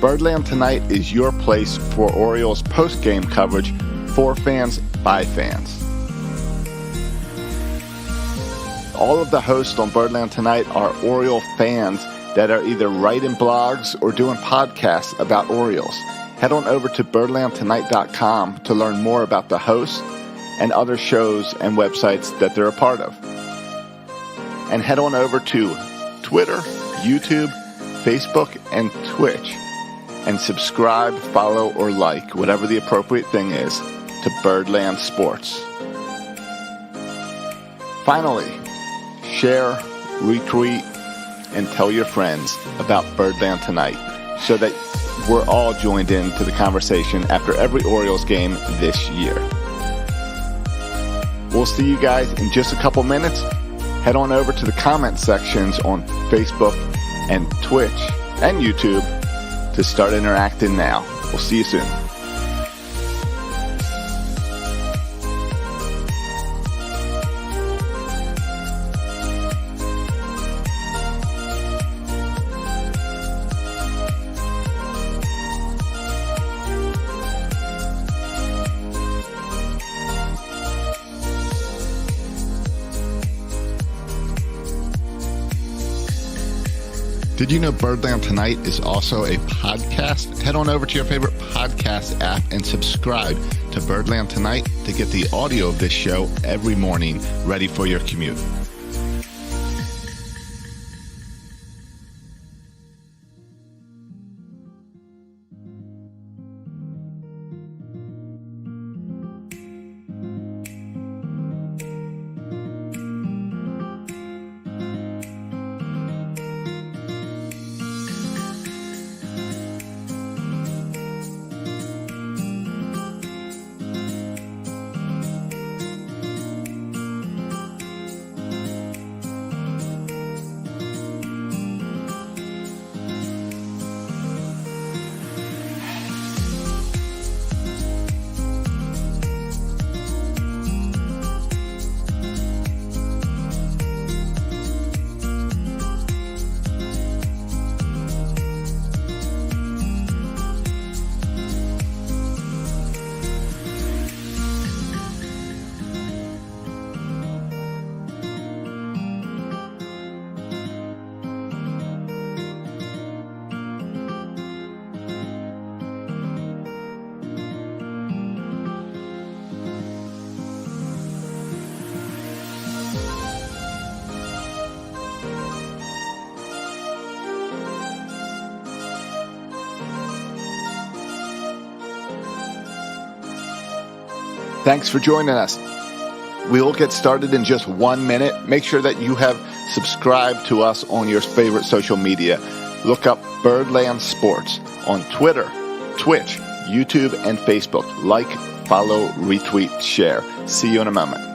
Birdland Tonight is your place for Orioles post-game coverage for fans by fans. All of the hosts on Birdland Tonight are Oriole fans that are either writing blogs or doing podcasts about Orioles. Head on over to birdlandtonight.com to learn more about the hosts and other shows and websites that they're a part of. And head on over to Twitter, YouTube, Facebook, and Twitch and subscribe, follow, or like, whatever the appropriate thing is, to Birdland Sports. Finally, share, retweet, and tell your friends about Birdland Tonight so that we're all joined into the conversation after every Orioles game this year. We'll see you guys in just a couple minutes. Head on over to the comment sections on Facebook and Twitch and YouTube to start interacting now. We'll see you soon. Did you know Birdland Tonight is also a podcast? Head on over to your favorite podcast app and subscribe to Birdland Tonight to get the audio of this show every morning ready for your commute. Thanks for joining us. We'll get started in just 1 minute. Make sure that you have subscribed to us on your favorite social media. Look up Birdland Sports on Twitter, Twitch, YouTube, and Facebook. Like, follow, retweet, share. See you in a moment.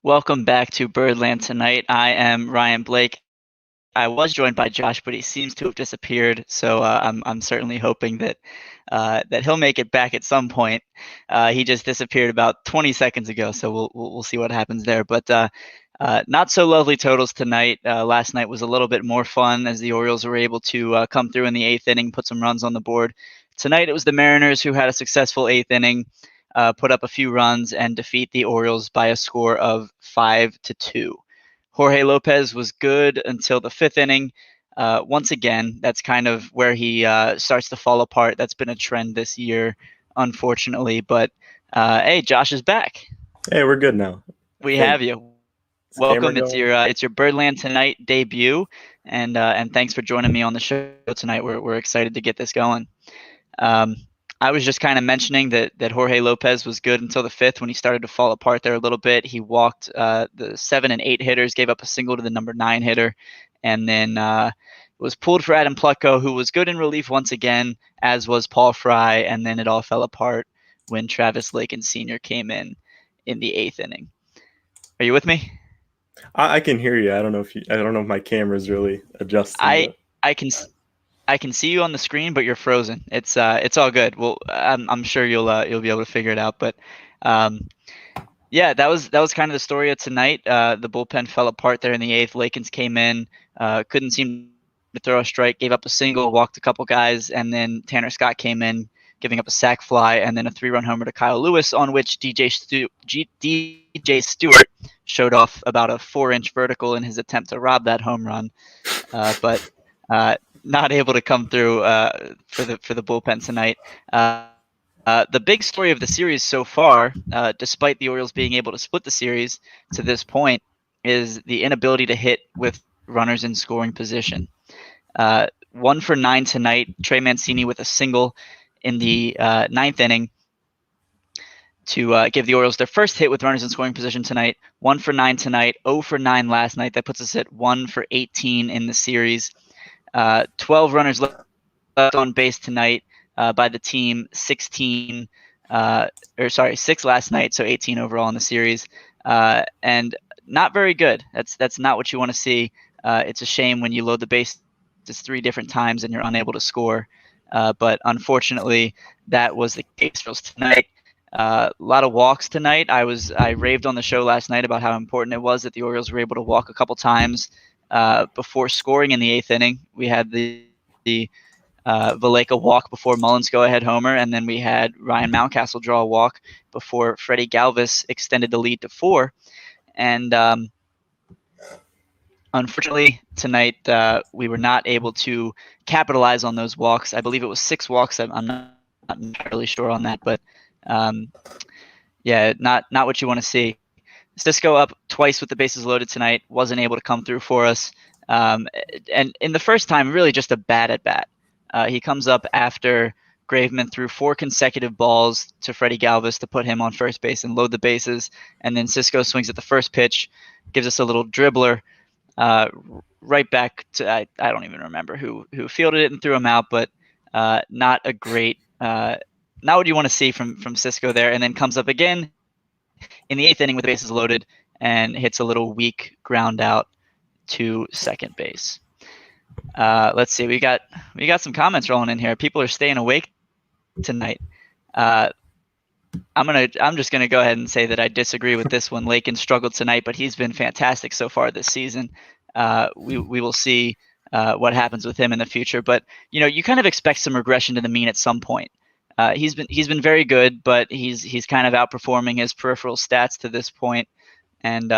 Welcome back to Birdland Tonight. I am Ryan Blake. I was joined by Josh, but he seems to have disappeared. So I'm certainly hoping that he'll make it back at some point. He just disappeared about 20 seconds ago, so we'll see what happens there. But not so lovely totals tonight. Last night was a little bit more fun as the Orioles were able to come through in the eighth inning, put some runs on the board. Tonight it was the Mariners who had a successful eighth inning. Put up a few runs and defeat the Orioles by a score of 5-2. Jorge Lopez was good until the 5th inning. Once again, that's kind of where he starts to fall apart. That's been a trend this year, unfortunately. But hey, Josh is back. Hey, we're good now. We Hey, have you. is the camera Welcome. going? It's your Birdland Tonight debut, and thanks for joining me on the show tonight. We're excited to get this going. Um, I was just kind of mentioning that Jorge Lopez was good until the 5th when he started to fall apart there a little bit. He walked the 7 and 8 hitters, gave up a single to the number 9 hitter, and then was pulled for Adam Plutko, who was good in relief once again, as was Paul Fry, and then it all fell apart when Travis Lakin Sr. came in the 8th inning. Are you with me? I can hear you. I don't know if my camera's really adjusting. I But I can I can see you on the screen, but you're frozen. It's all good. Well, I'm sure you'll be able to figure it out. But um, yeah, that was kind of the story of tonight. The bullpen fell apart there in the 8th. Lakins came in, couldn't seem to throw a strike, gave up a single, walked a couple guys, and then Tanner Scott came in, giving up a sac fly and then a 3-run homer to Kyle Lewis, on which DJ Stewart showed off about a 4-inch vertical in his attempt to rob that home run, but not able to come through for the bullpen tonight. The big story of the series so far, despite the Orioles being able to split the series to this point, is the inability to hit with runners in scoring position. 1 for 9 tonight. Trey Mancini with a single in the 9th inning to give the Orioles their first hit with runners in scoring position tonight. 1 for 9 tonight. 0 for 9 last night. That puts us at 1 for 18 in the series. 12 runners left on base tonight by the team. 6 last night, so 18 overall in the series, and not very good. That's not what you want to see. It's a shame when you load the bases 3 different times and you're unable to score. But unfortunately, that was the case for us tonight. A lot of walks tonight. I raved on the show last night about how important it was that the Orioles were able to walk a couple times before scoring in the 8th inning. We had the Valleca walk before Mullins go-ahead homer, and then we had Ryan Mountcastle draw a walk before Freddie Galvis extended the lead to 4. And unfortunately, tonight we were not able to capitalize on those walks. I believe it was 6 walks. I'm not entirely sure on that, but yeah, not what you want to see. Cisco up twice with the bases loaded tonight, wasn't able to come through for us. And in the first time, really just a bad at bat. He comes up after Graveman threw 4 consecutive balls to Freddie Galvis to put him on first base and load the bases. And then Cisco swings at the first pitch, gives us a little dribbler right back to, I don't even remember who fielded it and threw him out, but not a great, not what you want to see from Cisco there. And then comes up again in the 8th inning with the bases loaded and hits a little weak ground out to second base. Let's see. We got some comments rolling in here. People are staying awake tonight. I'm just gonna go ahead and say that I disagree with this one. Lakin struggled tonight, but he's been fantastic so far this season. We will see what happens with him in the future. But you kind of expect some regression to the mean at some point. He's been very good, but he's kind of outperforming his peripheral stats to this point. And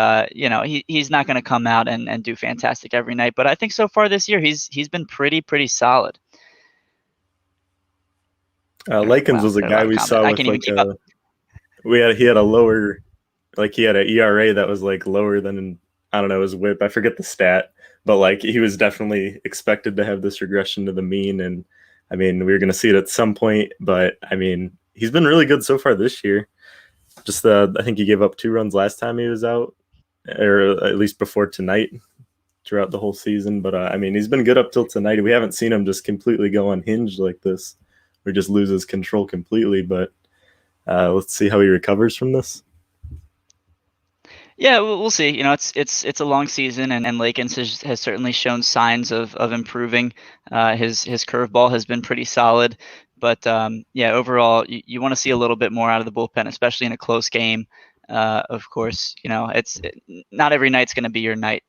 he's not going to come out and do fantastic every night. But I think so far this year he's been pretty solid. Lakins was a guy we saw with he had a lower, he had an ERA that was lower than, I don't know, his WHIP. I forget the stat, but he was definitely expected to have this regression to the mean. And I mean, we were going to see it at some point, but I mean, he's been really good so far this year. Just I think he gave up 2 runs last time he was out, or at least before tonight, throughout the whole season. But I mean, he's been good up till tonight. We haven't seen him just completely go unhinged like this, or just loses control completely. But let's see how he recovers from this. Yeah, we'll see. It's a long season, and Lakins has certainly shown signs of improving. His curveball has been pretty solid, but overall, you want to see a little bit more out of the bullpen, especially in a close game. Of course, not every night's going to be your night.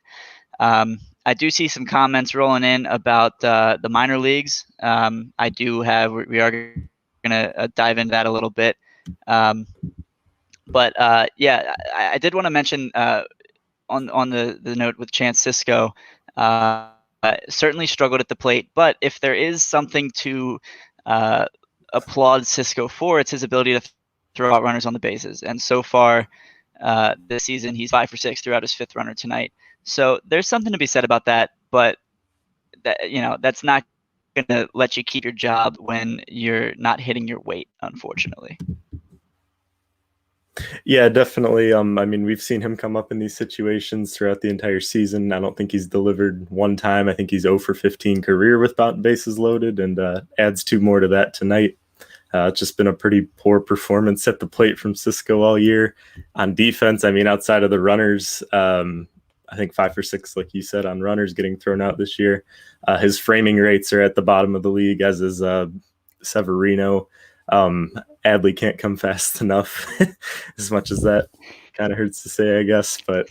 I do see some comments rolling in about the minor leagues. We are going to dive into that a little bit. But I did want to mention on on the note with Chance Sisco, certainly struggled at the plate. But if there is something to applaud Sisco for, it's his ability to throw out runners on the bases. And so far this season, he's 5 for 6 throughout his 5th runner tonight. So there's something to be said about that. But that's not going to let you keep your job when you're not hitting your weight, unfortunately. Yeah, definitely. I mean, we've seen him come up in these situations throughout the entire season. I don't think he's delivered one time. I think he's 0 for 15 career with bases loaded, and adds 2 more to that tonight. It's just been a pretty poor performance at the plate from Sisco all year. On defense, I mean, outside of the runners, I think 5 for 6, like you said, on runners getting thrown out this year. His framing rates are at the bottom of the league, as is Severino. Adley can't come fast enough, as much as that kind of hurts to say, I guess. But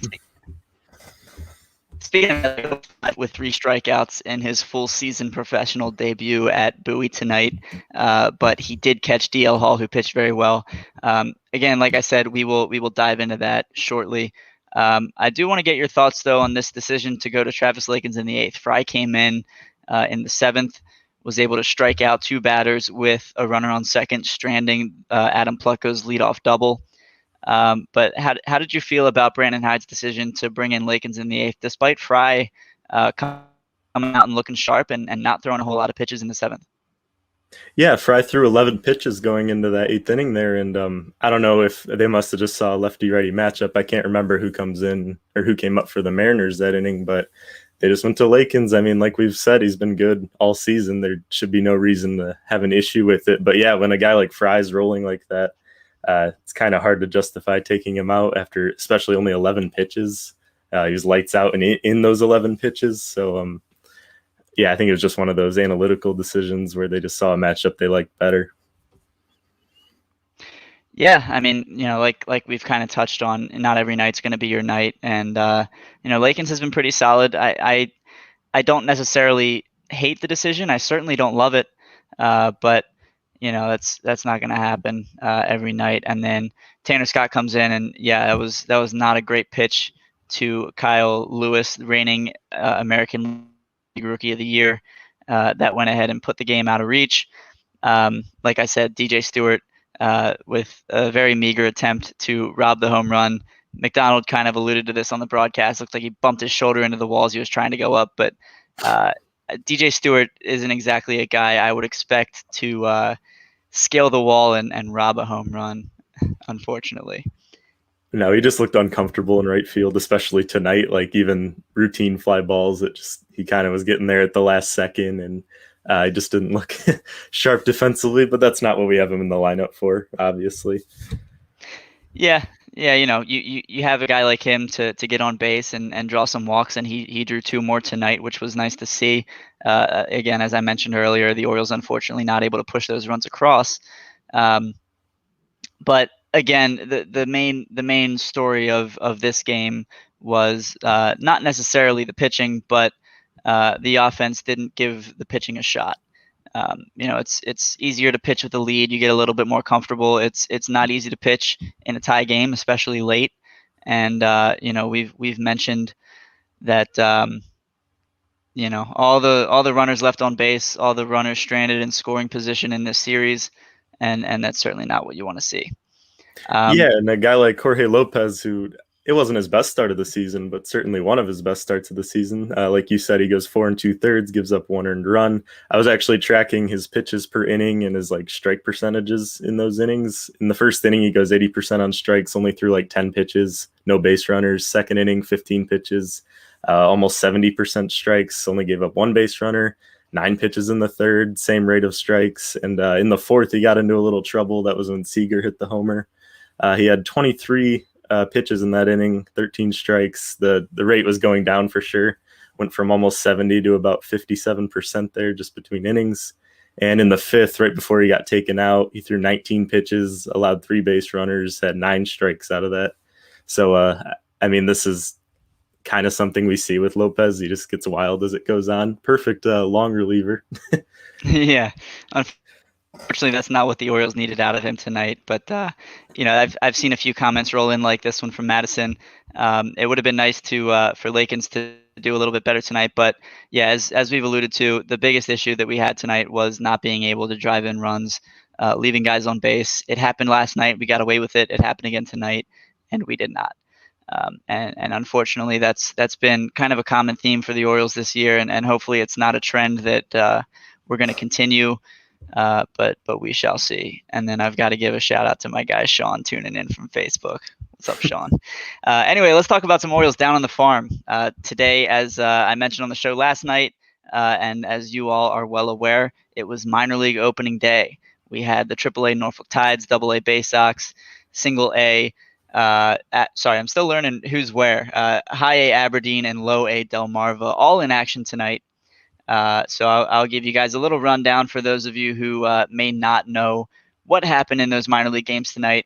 speaking of, with 3 strikeouts in his full season professional debut at Bowie tonight, but he did catch DL Hall, who pitched very well. Again, like I said, we will dive into that shortly. I do want to get your thoughts, though, on this decision to go to Travis Lakins in the 8th. Fry came in the 7th, was able to strike out 2 batters with a runner on second, stranding Adam Plucko's leadoff double. But how did you feel about Brandon Hyde's decision to bring in Lakins in the 8th, despite Fry coming out and looking sharp and not throwing a whole lot of pitches in the 7th? Yeah, Fry threw 11 pitches going into that 8th inning there, and I don't know if they must have just saw a lefty-righty matchup. I can't remember who comes in or who came up for the Mariners that inning, but they just went to Lakins. I mean, like we've said, he's been good all season. There should be no reason to have an issue with it. But yeah, when a guy like Fry's rolling like that, it's kind of hard to justify taking him out after, especially only 11 pitches. He was lights out in those 11 pitches. So, yeah, I think it was just one of those analytical decisions where they just saw a matchup they liked better. Yeah, I mean, like we've kind of touched on, not every night's going to be your night, and Lakins has been pretty solid. I don't necessarily hate the decision. I certainly don't love it, but that's not going to happen every night. And then Tanner Scott comes in, and yeah, that was not a great pitch to Kyle Lewis, reigning American League Rookie of the Year, that went ahead and put the game out of reach. Like I said, DJ Stewart with a very meager attempt to rob the home run. McDonald kind of alluded to this on the broadcast. Looked like he bumped his shoulder into the walls he was trying to go up, but DJ Stewart isn't exactly a guy I would expect to scale the wall and rob a home run, unfortunately. No, he just looked uncomfortable in right field, especially tonight. Like even routine fly balls, he kind of was getting there at the last second, and he just didn't look sharp defensively. But that's not what we have him in the lineup for, obviously. Yeah, you have a guy like him to get on base and draw some walks, and he drew 2 more tonight, which was nice to see. Again, as I mentioned earlier, the Orioles unfortunately not able to push those runs across. But again, the main story of this game was not necessarily the pitching, but the offense didn't give the pitching a shot. It's easier to pitch with a lead. You get a little bit more comfortable. It's not easy to pitch in a tie game, especially late. And we've mentioned that all the runners left on base, all the runners stranded in scoring position in this series, and that's certainly not what you want to see. Yeah, and a guy like Jorge Lopez, who it wasn't his best start of the season, but certainly one of his best starts of the season. Like you said, he goes 4 2/3, gives up 1 earned run. I was actually tracking his pitches per inning and his strike percentages in those innings. In the first inning, he goes 80% on strikes, only threw 10 pitches, no base runners. Second inning, 15 pitches, almost 70% strikes, only gave up 1 base runner. 9 pitches in the third, same rate of strikes. And in the fourth, he got into a little trouble. That was when Seager hit the homer. He had 23 pitches in that inning, 13 strikes. The rate was going down for sure. Went from almost 70 to about 57% there just between innings. And in the fifth, right before he got taken out, he threw 19 pitches, allowed 3 base runners, had 9 strikes out of that. So, I mean, this is kind of something we see with Lopez. He just gets wild as it goes on. Perfect long reliever. Yeah. Unfortunately, that's not what the Orioles needed out of him tonight. But I've seen a few comments roll in like this one from Madison. It would have been nice for Lakins to do a little bit better tonight. But yeah, as we've alluded to, the biggest issue that we had tonight was not being able to drive in runs, leaving guys on base. It happened last night. We got away with it. It happened again tonight, and we did not. And unfortunately, that's been kind of a common theme for the Orioles this year, and hopefully it's not a trend that we're going to continue. But we shall see. And then I've got to give a shout out to my guy Sean tuning in from Facebook. What's up, Sean? Anyway, let's talk about some Orioles down on the farm today. As I mentioned on the show last night, and as you all are well aware, it was minor league opening day. We had the AAA Norfolk Tides, AA Bay Sox, Single A. Sorry, I'm still learning who's where. High A Aberdeen and Low A Delmarva all in action tonight. So I'll give you guys a little rundown for those of you who may not know what happened in those minor league games tonight.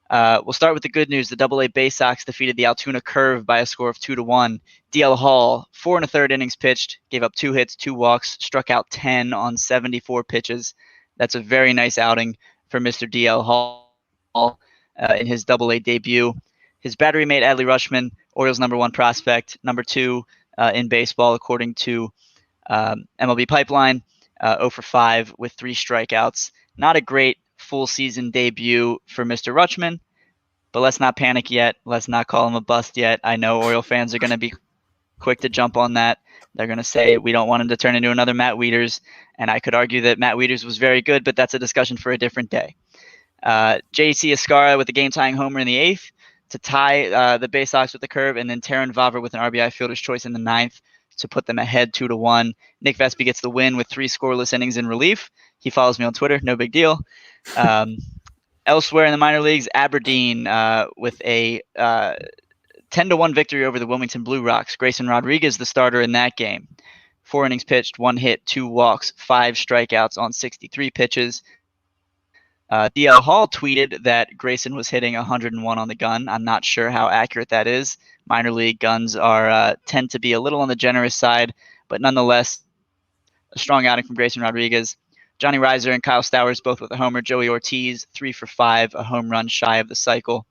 We'll start with the good news. The AA Bay Sox defeated the Altoona Curve by a score of 2-1. DL Hall, 4 1/3 innings pitched, gave up 2 hits, 2 walks, struck out 10 on 74 pitches. That's a very nice outing for Mr. DL Hall in his AA debut. His battery mate, Adley Rutschman, Orioles' #1 prospect, #2 in baseball, according to MLB Pipeline, 0 for 5 with 3 strikeouts. Not a great full season debut for Mr. Rutschman, but let's not panic yet. Let's not call him a bust yet. I know Oriole fans are going to be quick to jump on that. They're going to say we don't want him to turn into another Matt Wieters, and I could argue that Matt Wieters was very good, but that's a discussion for a different day. J.C. Escara with the game-tying homer in the 8th to tie the Bay Sox with the Curve, and then Taron Vavra with an RBI fielder's choice in the 9th to put them ahead 2-1. Nick Vespi gets the win with 3 scoreless innings in relief. He follows me on Twitter. No big deal. Elsewhere in the minor leagues, Aberdeen with a 10-1 victory over the Wilmington Blue Rocks. Grayson Rodriguez, the starter in that game. 4 innings pitched, 1 hit, 2 walks, 5 strikeouts on 63 pitches. DL Hall tweeted that Grayson was hitting 101 on the gun. I'm not sure how accurate that is. Minor league guns tend to be a little on the generous side, but nonetheless, a strong outing from Grayson Rodriguez. Johnny Reiser and Kyle Stowers both with a homer. Joey Ortiz, 3 for 5, a home run shy of the cycle.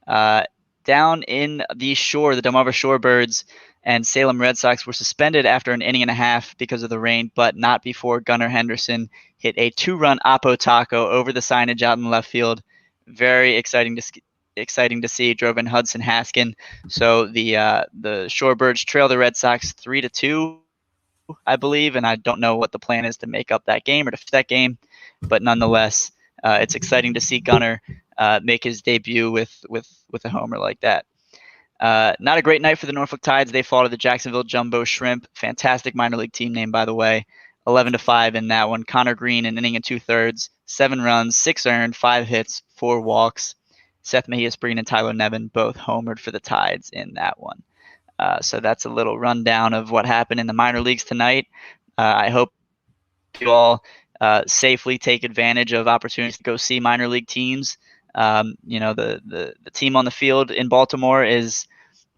Down in the Shore, the Delmarva Shorebirds and Salem Red Sox were suspended after an inning and a half because of the rain, but not before Gunnar Henderson hit a 2-run Oppo Taco over the signage out in left field. Very exciting to see. Drove in Hudson Haskin. So the Shorebirds trail the Red Sox 3-2, I believe, and I don't know what the plan is to make up that game or to fix that game, but nonetheless, it's exciting to see Gunnar make his debut with a homer like that. Not a great night for the Norfolk Tides. They fall to the Jacksonville Jumbo Shrimp. Fantastic minor league team name, by the way. 11-5 in that one. Connor Green, an inning and 2/3, 7 runs, 6 earned, 5 hits, 4 walks. Seth Mejia-Spreen and Tyler Nevin both homered for the Tides in that one. So that's a little rundown of what happened in the minor leagues tonight. I hope you all safely take advantage of opportunities to go see minor league teams. The team on the field in Baltimore is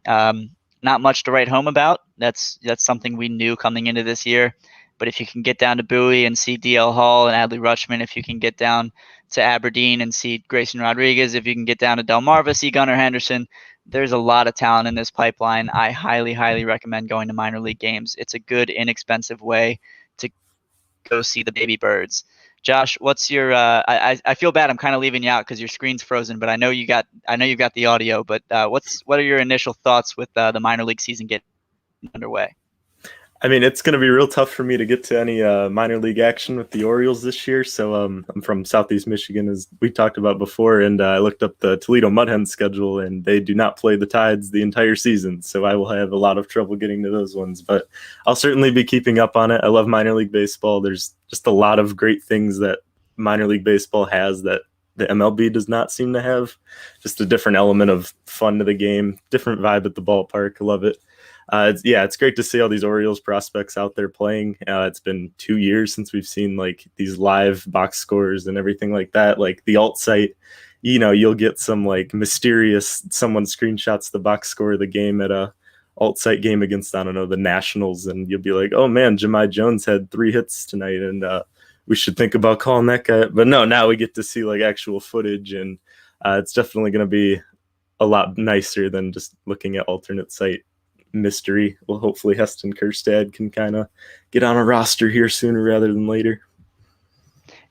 not much to write home about. That's something we knew coming into this year. But if you can get down to Bowie and see DL Hall and Adley Rutschman, if you can get down to Aberdeen and see Grayson Rodriguez, if you can get down to Delmarva, see Gunnar Henderson, there's a lot of talent in this pipeline. I highly, highly recommend going to minor league games. It's a good, inexpensive way to go see the baby birds. Josh, what's your? I feel bad. I'm kind of leaving you out because your screen's frozen, but I know you've got the audio. But what are your initial thoughts with the minor league season getting underway? I mean, it's going to be real tough for me to get to any minor league action with the Orioles this year. So I'm from Southeast Michigan, as we talked about before, and I looked up the Toledo Mudhens schedule, and they do not play the Tides the entire season. So I will have a lot of trouble getting to those ones, but I'll certainly be keeping up on it. I love minor league baseball. There's just a lot of great things that minor league baseball has that the MLB does not seem to have. Just a different element of fun to the game, different vibe at the ballpark. I love it. It's great to see all these Orioles prospects out there playing. It's been 2 years since we've seen like these live box scores and everything like that. Like the alt site, you'll get some like mysterious, someone screenshots the box score of the game at a alt site game against, I don't know, the Nationals. And you'll be like, oh man, Jahmai Jones had 3 hits tonight. And we should think about calling that guy. But no, now we get to see like actual footage, and it's definitely going to be a lot nicer than just looking at alternate site mystery. Well, hopefully Heston Kjerstad can kind of get on a roster here sooner rather than later.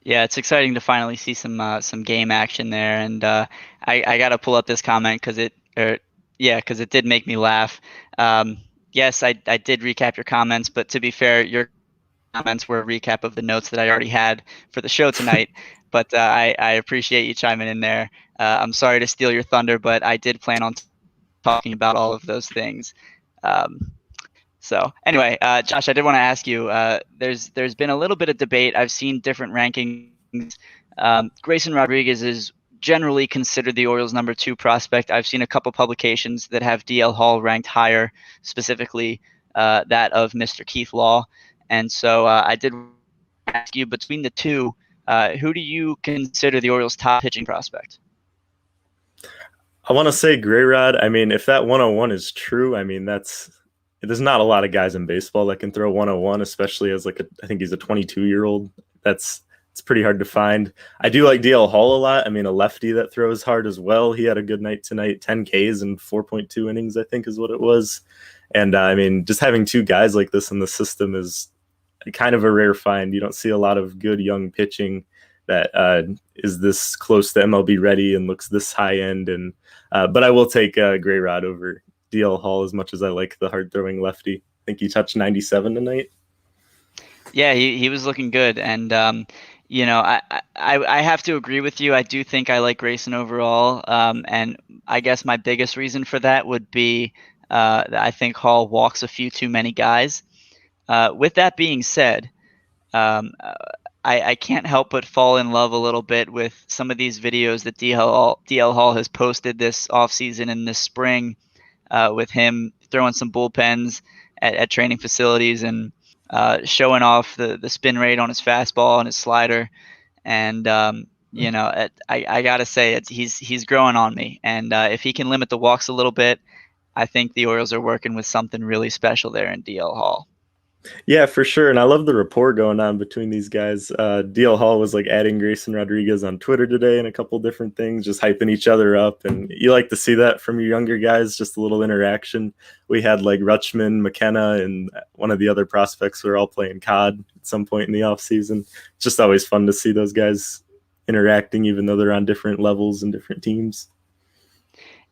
Yeah, it's exciting to finally see some game action there, and I got to pull up this comment because it did make me laugh. Yes, I did recap your comments, but to be fair, your comments were a recap of the notes that I already had for the show tonight. But I appreciate you chiming in there. I'm sorry to steal your thunder, but I did plan on talking about all of those things. So anyway, Josh, I did want to ask you, there's been a little bit of debate. I've seen different rankings. Grayson Rodriguez is generally considered the Orioles' number 2 prospect. I've seen a couple publications that have DL Hall ranked higher, specifically that of Mr. Keith Law. And so I did ask you, between the two, who do you consider the Orioles' top pitching prospect? I want to say Grayrod. I mean, if that 101 is true, I mean, there's not a lot of guys in baseball that can throw 101, especially as I think he's a 22-year-old. It's pretty hard to find. I do like DL Hall a lot. I mean, a lefty that throws hard as well. He had a good night tonight, 10 Ks in 4.2 innings, I think is what it was. And I mean, just having 2 guys like this in the system is kind of a rare find. You don't see a lot of good young pitching that is this close to MLB ready and looks this high end. And but I will take Grayrod over DL Hall as much as I like the hard throwing lefty. I think he touched 97 tonight. Yeah, he was looking good, and I have to agree with you. I do think I like Grayson overall, and I guess my biggest reason for that would be that I think Hall walks a few too many guys. With that being said, I can't help but fall in love a little bit with some of these videos that DL Hall has posted this offseason and this spring, with him throwing some bullpens at training facilities and showing off the spin rate on his fastball and his slider. And, I got to say, he's growing on me. And if he can limit the walks a little bit, I think the Orioles are working with something really special there in DL Hall. Yeah, for sure. And I love the rapport going on between these guys. DL Hall was like adding Grayson Rodriguez on Twitter today and a couple different things, just hyping each other up. And you like to see that from your younger guys, just a little interaction. We had like Rutschman, McKenna, and one of the other prospects who are all playing COD at some point in the offseason. It's just always fun to see those guys interacting, even though they're on different levels and different teams.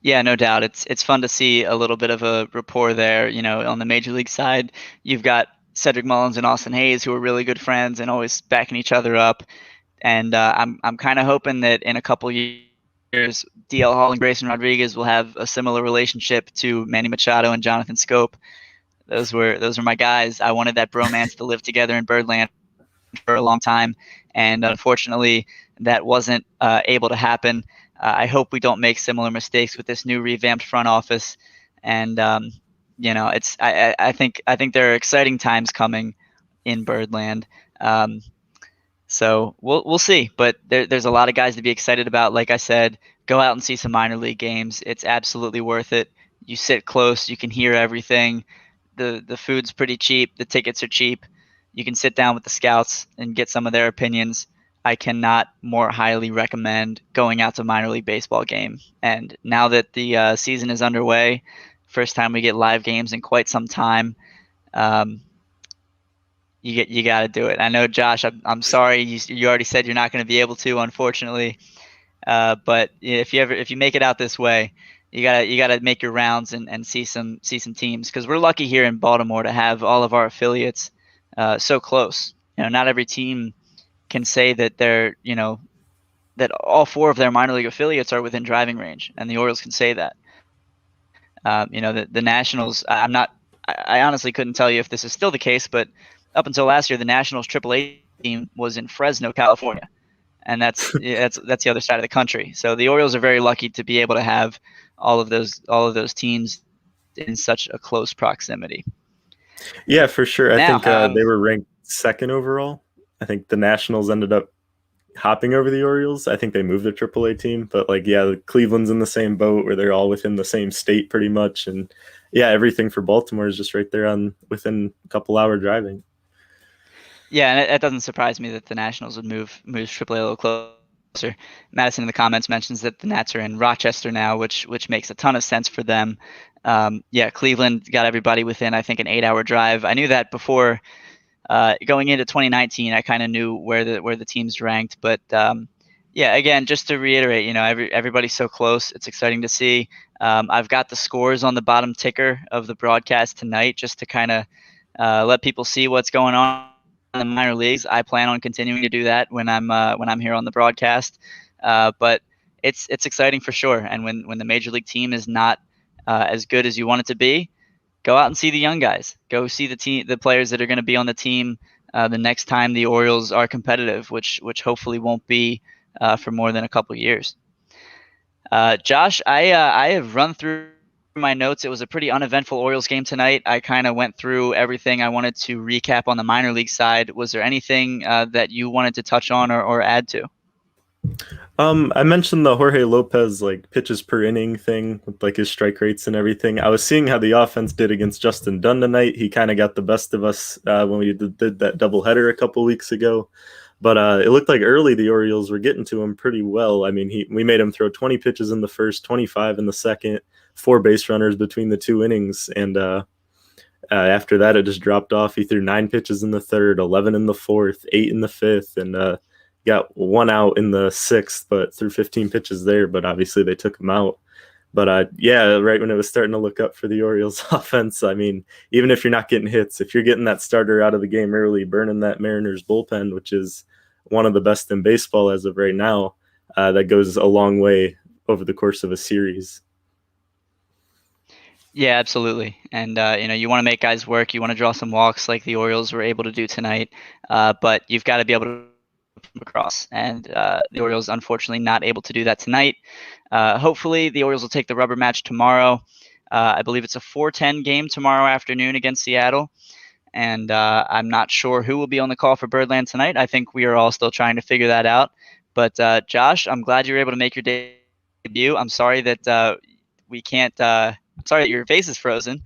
Yeah, no doubt. It's fun to see a little bit of a rapport there. On the major league side, you've got Cedric Mullins and Austin Hayes, who are really good friends and always backing each other up. And I'm kind of hoping that in a couple years, DL Hall and Grayson Rodriguez will have a similar relationship to Manny Machado and Jonathan Scope. Those were my guys. I wanted that bromance to live together in Birdland for a long time, and unfortunately, that wasn't able to happen. I hope we don't make similar mistakes with this new revamped front office. And I think there are exciting times coming in Birdland. So we'll see. But there's a lot of guys to be excited about. Like I said, go out and see some minor league games. It's absolutely worth it. You sit close, you can hear everything. The food's pretty cheap. The tickets are cheap. You can sit down with the scouts and get some of their opinions. I cannot more highly recommend going out to a minor league baseball game. And now that the season is underway, first time we get live games in quite some time, you got to do it. I know, Josh, I'm sorry you already said you're not going to be able to, unfortunately. But if you make it out this way, you gotta make your rounds and see some teams, because we're lucky here in Baltimore to have all of our affiliates so close. Not every team can say that that all 4 of their minor league affiliates are within driving range, and the Orioles can say that. The Nationals, I honestly couldn't tell you if this is still the case, but up until last year, the Nationals AAA team was in Fresno, California, and that's the other side of the country. So the Orioles are very lucky to be able to have all of those teams in such a close proximity. Yeah, for sure. I think they were ranked 2nd overall. I think the Nationals ended up hopping over the Orioles. I think they moved their AAA team, but Cleveland's in the same boat where they're all within the same state pretty much. And yeah, everything for Baltimore is just right there within a couple hour driving. Yeah, and it doesn't surprise me that the Nationals would move AAA a little closer. Madison in the comments mentions that the Nats are in Rochester now, which makes a ton of sense for them. Yeah, Cleveland got everybody within, I think, an 8-hour drive. I knew that before going into 2019. I kind of knew where the teams ranked, but yeah, again, just to reiterate, everybody's so close. It's exciting to see. I've got the scores on the bottom ticker of the broadcast tonight, just to kind of let people see what's going on in the minor leagues. I plan on continuing to do that when I'm here on the broadcast. But it's exciting for sure. And when the major league team is not as good as you want it to be, go out and see the young guys. Go see the players that are going to be on the team the next time the Orioles are competitive, which hopefully won't be for more than a couple years. Josh, I have run through my notes. It was a pretty uneventful Orioles game tonight. I kind of went through everything I wanted to recap on the minor league side. Was there anything that you wanted to touch on or add to? I mentioned the Jorge Lopez like pitches per inning thing with like his strike rates and everything. I was seeing how the offense did against Justin Dunn tonight. He kind of got the best of us when we did that doubleheader a couple weeks ago. But it looked like early the Orioles were getting to him pretty well. I mean, we made him throw 20 pitches in the first, 25 in the second, 4 base runners between the 2 innings, and after that it just dropped off. He threw 9 pitches in the third, 11 in the fourth, 8 in the fifth, and got 1 out in the 6th, but threw 15 pitches there. But obviously they took him out. But yeah, right when it was starting to look up for the Orioles offense, I mean, even if you're not getting hits, if you're getting that starter out of the game early, burning that Mariners bullpen, which is one of the best in baseball as of right now, that goes a long way over the course of a series. Yeah, absolutely. And you want to make guys work. You want to draw some walks like the Orioles were able to do tonight. But you've got to be able to across, and the Orioles unfortunately not able to do that tonight. Hopefully the Orioles will take the rubber match tomorrow. I believe it's a 4:10 game tomorrow afternoon against Seattle, and I'm not sure who will be on the call for Birdland tonight. I think we are all still trying to figure that out. But Josh, I'm glad you were able to make your debut. I'm sorry that we can't. I'm sorry that your face is frozen.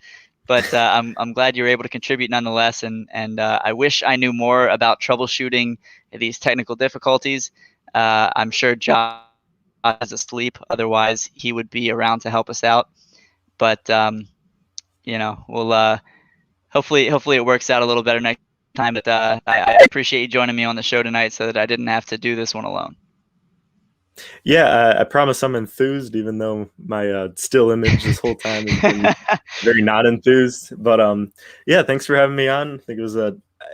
But I'm glad you were able to contribute nonetheless, and I wish I knew more about troubleshooting these technical difficulties. I'm sure Josh is asleep; otherwise, he would be around to help us out. But we'll hopefully it works out a little better next time. But I appreciate you joining me on the show tonight, so that I didn't have to do this one alone. Yeah, I promise I'm enthused, even though my still image this whole time has been very not enthused. But yeah, thanks for having me on.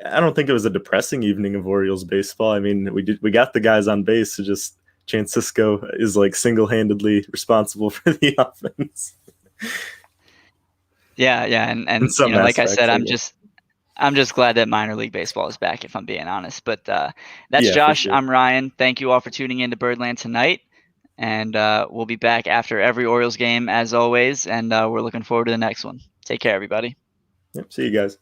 I don't think it was a depressing evening of Orioles baseball. I mean, we got the guys on base. So just Francisco is like single-handedly responsible for the offense. Yeah, and like I said, I'm just glad that minor league baseball is back, if I'm being honest. But that's Josh. Sure. I'm Ryan. Thank you all for tuning in to Birdland tonight. And we'll be back after every Orioles game, as always. And we're looking forward to the next one. Take care, everybody. Yep. See you guys.